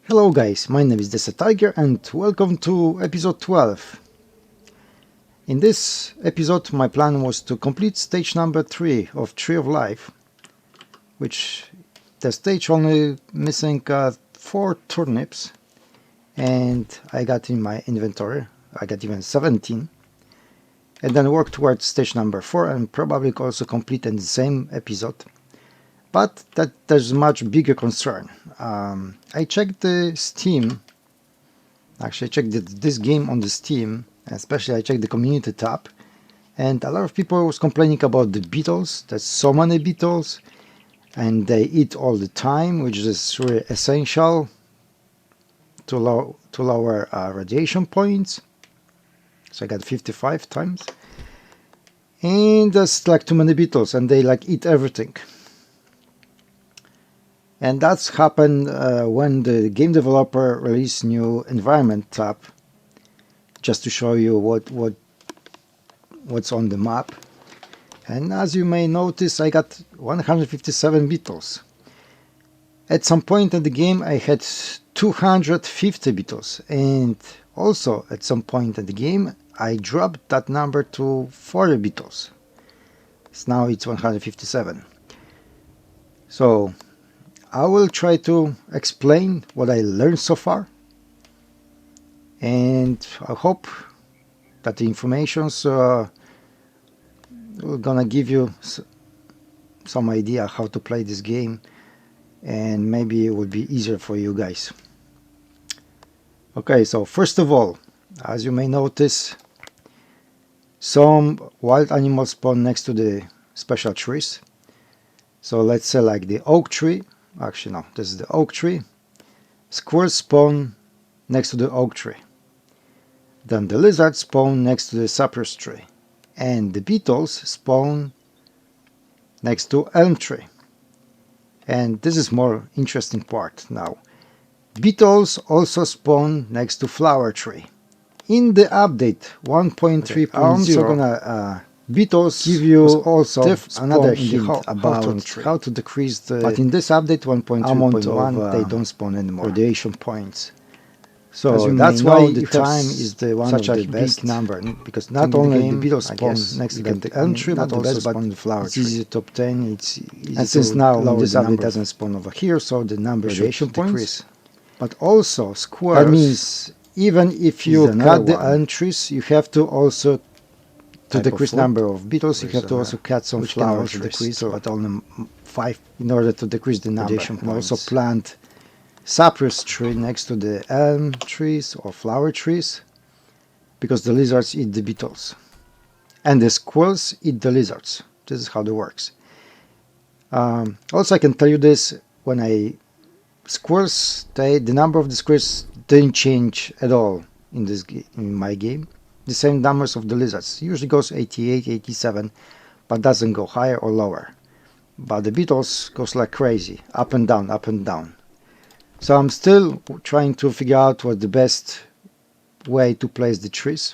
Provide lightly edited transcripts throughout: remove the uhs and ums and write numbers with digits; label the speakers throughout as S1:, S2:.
S1: Hello guys, my name is Desa Tiger and welcome to episode 12. In this episode my plan was to complete stage number 3 of Tree of Life, which the stage only missing 4 turnips, and I got in my inventory, I got even 17, and then work towards stage number 4 and probably also complete in the same episode. But there's much bigger concern. I checked the Steam. Actually, I checked this game on the Steam, especially I checked the community tab, and a lot of people was complaining about the beetles. There's so many beetles, and they eat all the time, which is really essential to lower radiation points. So I got 55 times, and there's like too many beetles, and they like eat everything. And that's happened when the game developer released new environment tab, just to show you what's on the map. And as you may notice, I got 157 beetles. At some point in the game I had 250 beetles, and also at some point in the game I dropped that number to 40 beetles. So now it's 157. So I will try to explain what I learned so far, and I hope that the information's gonna give you some idea how to play this game, and maybe it will be easier for you guys. Okay, so first of all, as you may notice, some wild animals spawn next to the special trees. So let's say like the oak tree. Actually no, this is the oak tree. Squirrels spawn next to the oak tree. Then the lizards spawn next to the cypress tree. And the beetles spawn next to elm tree. And this is more interesting part now. Beetles also spawn next to flower tree. In the update 1.3.0, I'm also gonna beetles give you also another hint about how to decrease the, but in this update 1.3.1 they don't spawn anymore radiation points. So that's why the time is the one of the best number, because not only the beetles spawn next to the elm tree, but also spawn the flower tree. It's easy to obtain. It's easy, and since now this update doesn't spawn over here, so the number should decrease. But also squirrels. That means even if you cut the elm trees, you have to also to decrease number of beetles, you have to also cut some flowers to decrease, but only 5 in order to decrease the number. And also plant cypress tree next to the elm trees or flower trees, because the lizards eat the beetles and the squirrels eat the lizards. This is how it works. Also, I can tell you this: when squirrels, the number of the squirrels didn't change at all in my game. The same numbers of the lizards usually goes 88, 87, but doesn't go higher or lower. But the beetles goes like crazy, up and down, up and down. So I'm still trying to figure out what the best way to place the trees.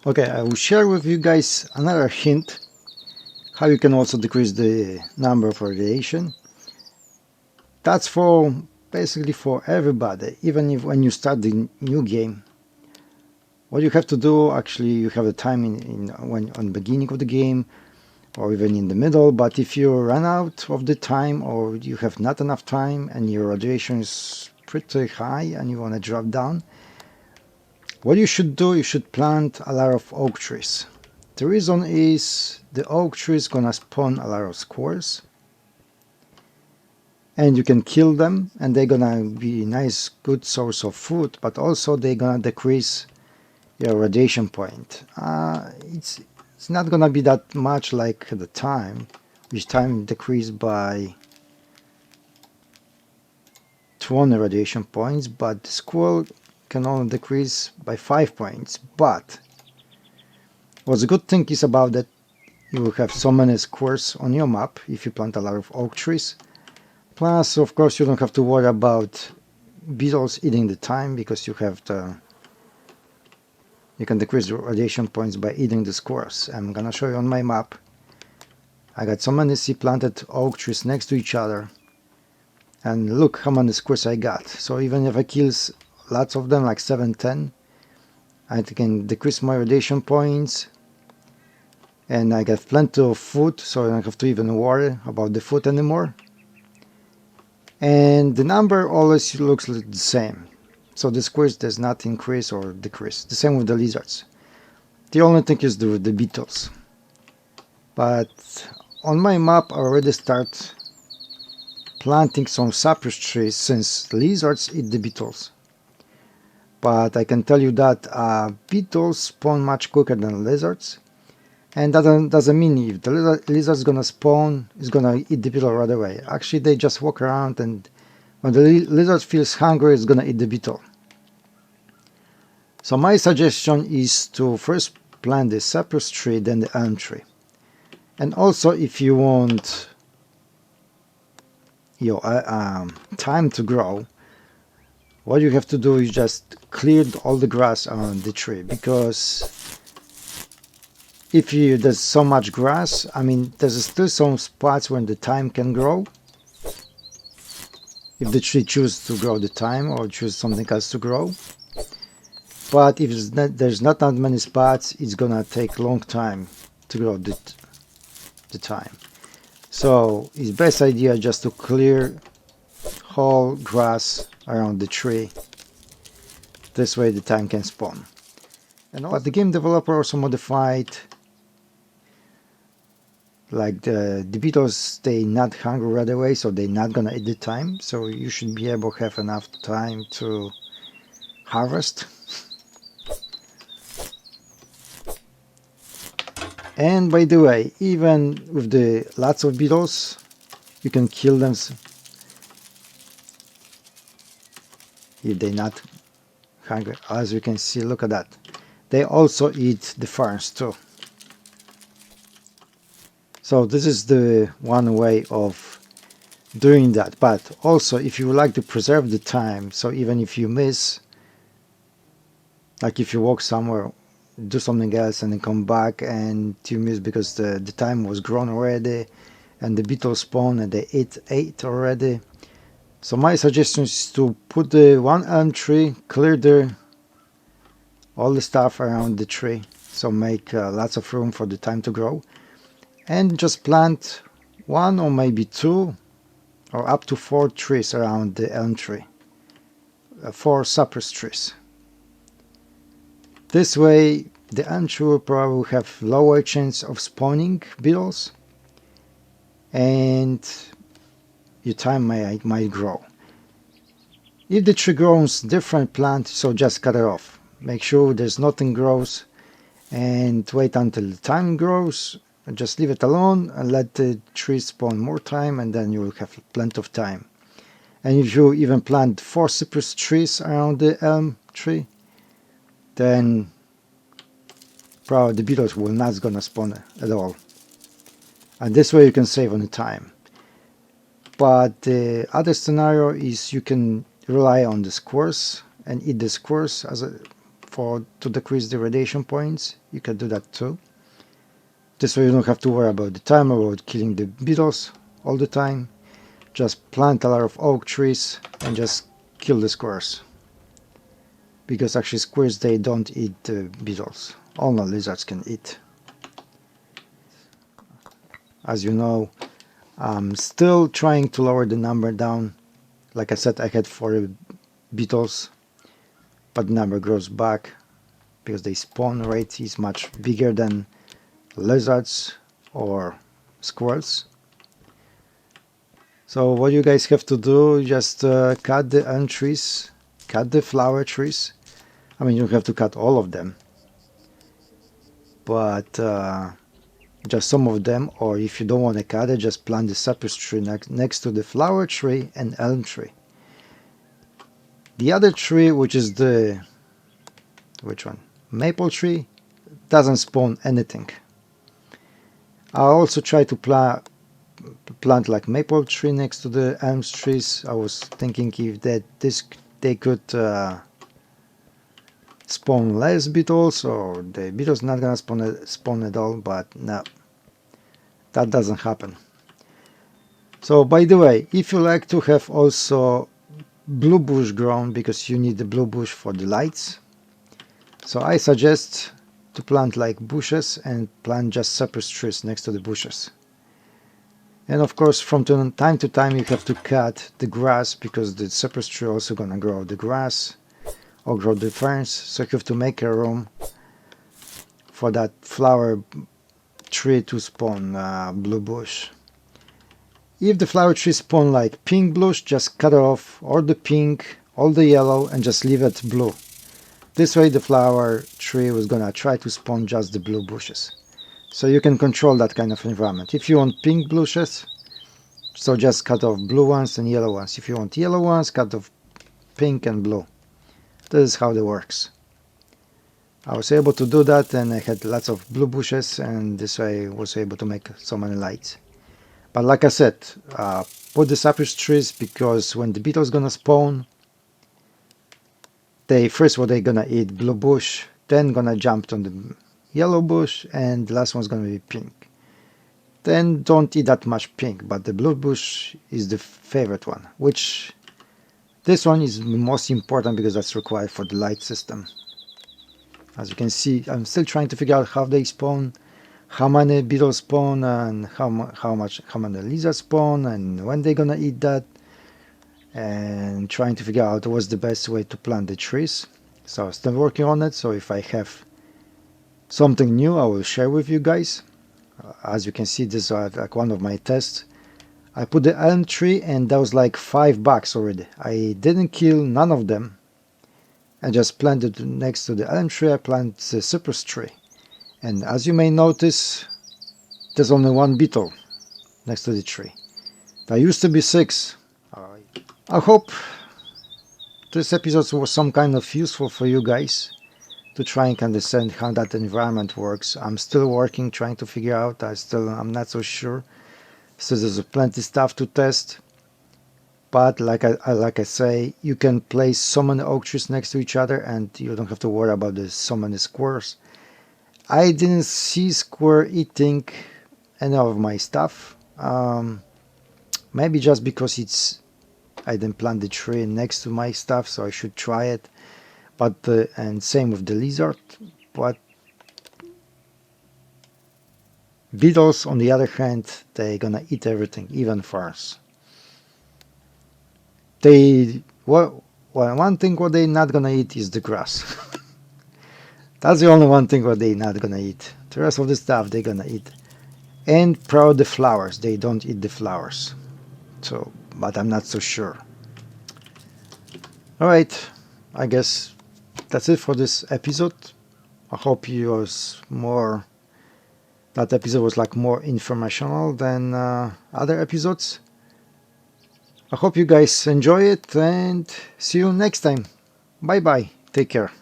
S1: Okay, I will share with you guys another hint how you can also decrease the number of radiation. That's for basically for everybody, even if when you start the new game. What you have to do, actually, you have the time when on the beginning of the game, or even in the middle. But if you run out of the time, or you have not enough time, and your radiation is pretty high, and you want to drop down, what you should do, you should plant a lot of oak trees. The reason is the oak tree is gonna spawn a lot of squirrels, and you can kill them, and they're gonna be a nice, good source of food. But also they're gonna decrease your radiation point. It's not gonna be that much like the time, which time decreased by 20 radiation points, but the squirrel can only decrease by 5 points. But what's a good thing is about that you will have so many squirrels on your map if you plant a lot of oak trees. Plus, of course, you don't have to worry about beetles eating the thyme, because you can decrease the radiation points by eating the squirrels. I'm gonna show you on my map. I got so many planted oak trees next to each other, And look how many squares I got. So even if I kill lots of them, like 7, 10, I can decrease my radiation points, and I get plenty of food, so I don't have to even worry about the food anymore. And the number always looks the same, so the squares does not increase or decrease. The same with the lizards. The only thing is the beetles. But on my map I already start planting some cypress trees, since lizards eat the beetles. But I can tell you that beetles spawn much quicker than lizards. And that doesn't mean if the lizard's gonna spawn, it's gonna eat the beetle right away. Actually, they just walk around, and when the lizard feels hungry, it's gonna eat the beetle. So my suggestion is to first plant the cypress tree, then the elm tree. And also, if you want your thyme to grow, what you have to do is just clear all the grass around the tree, because if there's so much grass, I mean, there's still some spots where the thyme can grow. If the tree chooses to grow the thyme or choose something else to grow. But if there's not that many spots, it's gonna take a long time to grow the thyme. So it's best idea just to clear whole grass around the tree. This way the thyme can spawn. But the game developer also modified, like the beetles, they not hungry right away, so they're not gonna eat the thyme. So you should be able to have enough time to harvest. And by the way, even with the lots of beetles, you can kill them if they're not hungry. As you can see, look at that. They also eat the ferns too. So this is the one way of doing that. But also, if you would like to preserve the thyme, so even if you miss, like if you walk somewhere, do something else and then come back and you miss because the thyme was grown already and the beetles spawn and they ate already. So my suggestion is to put the one elm tree, clear all the stuff around the tree, so make lots of room for the thyme to grow, and just plant 1 or maybe 2 or up to 4 trees around the elm tree, 4 cypress trees. This way the elm tree will probably have lower chance of spawning beetles, and your thyme might grow. If the tree grows different plant, so just cut it off. Make sure there's nothing grows and wait until the thyme grows. Just leave it alone and let the tree spawn more thyme, and then you will have plenty of thyme. And if you even plant 4 cypress trees around the elm tree, then probably the beetles will not gonna spawn at all. And this way you can save on the time. But the other scenario is you can rely on the squares and eat the squares to decrease the radiation points. You can do that too. This way you don't have to worry about the time, about killing the beetles all the time. Just plant a lot of oak trees and just kill the squares. Because actually squares, they don't eat the beetles. Only lizards can eat. As you know, I'm still trying to lower the number down. Like I said, I had 40 beetles, but the number grows back because the spawn rate is much bigger than lizards or squirrels. So what you guys have to do, just cut the elm trees, cut the flower trees. I mean, you don't have to cut all of them, but just some of them, or if you don't want to cut it, just plant the cypress tree next to the flower tree and elm tree. The other tree, which is which one? Maple tree, doesn't spawn anything. I also try to plant like maple tree next to the elm trees. I was thinking if they could spawn less beetles, or the beetles not gonna spawn at all, but no, that doesn't happen. So by the way, if you like to have also blue bush grown, because you need the blue bush for the lights, so I suggest to plant like bushes and plant just cypress trees next to the bushes. And of course, from time to time you have to cut the grass, because the cypress tree also gonna grow the grass or grow the ferns, so you have to make a room for that flower tree to spawn blue bush. If the flower tree spawn like pink blush, just cut off all the pink, all the yellow, and just leave it blue. This way the flower tree was gonna try to spawn just the blue bushes. So you can control that kind of environment. If you want pink bushes, so just cut off blue ones and yellow ones. If you want yellow ones, cut off pink and blue. This is how it works. I was able to do that, and I had lots of blue bushes, and this way I was able to make so many lights. But like I said, put the cypress trees, because when the beetle's gonna spawn, they first what they gonna eat blue bush, then gonna jump on the yellow bush, and the last one's gonna be pink. Then don't eat that much pink, but the blue bush is the favorite one, which this one is the most important because that's required for the light system. As you can see, I'm still trying to figure out how they spawn, how many beetles spawn, and how many lizards spawn, and when they're gonna eat that, and trying to figure out what's the best way to plant the trees. So I'm still working on it, so if I have something new I will share with you guys. As you can see, this is like one of my tests. I put the elm tree, and that was like 5 bucks already. I didn't kill none of them. I just planted next to the elm tree, I planted the cypress tree. And as you may notice, there's only one beetle next to the tree. There used to be 6. I hope this episode was some kind of useful for you guys to try and understand how that environment works. I'm still working, trying to figure out. I'm not so sure. So there's plenty stuff to test. But like I say, you can place so many oak trees next to each other, and you don't have to worry about so many squirrels. I didn't see squirrel eating any of my stuff. Maybe just because I didn't plant the tree next to my stuff, so I should try it. But and same with the lizard. But beetles, on the other hand, they're gonna eat everything, even ferns. One thing what they're not gonna eat is the grass. That's the only one thing what they're not gonna eat. The rest of the stuff they're gonna eat. And probably the flowers. They don't eat the flowers. So, but I'm not so sure. Alright, I guess that's it for this episode. I hope that episode was like more informational than other episodes. I hope you guys enjoy it, and see you next time. Bye bye. Take care.